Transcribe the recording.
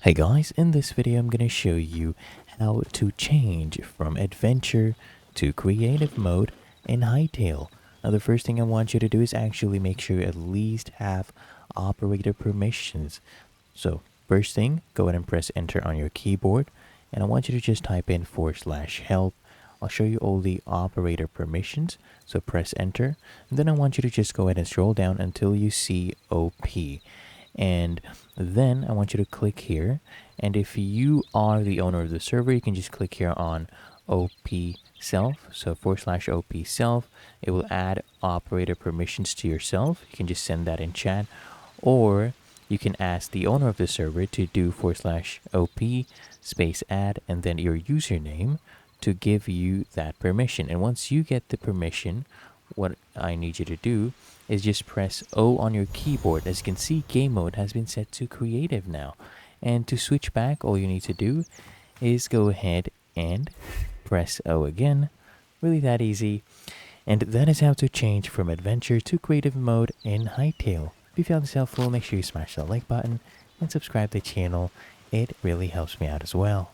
Hey guys, in this video I'm going to show you how to change from adventure to creative mode in Hytale. Now the first thing I want you to do is actually make sure you at least have operator permissions. So first thing, go ahead and press enter on your keyboard and I want you to just type in /help. I'll show you all the operator permissions. So press enter and then I want you to just go ahead and scroll down until you see OP. And then I want you to click here, and if you are the owner of the server, you can just click here on OP self. So /OP self, it will add operator permissions to yourself. You can just send that in chat, or you can ask the owner of the server to do /OP space add and then your username to give you that permission. And once you get the permission, what I need you to do is just press O on your keyboard. As you can see, game mode has been set to creative now. And to switch back, all you need to do is go ahead and press O again. Really that easy. And that is how to change from adventure to creative mode in Hytale. If you found this helpful, make sure you smash that like button and subscribe to the channel. It really helps me out as well.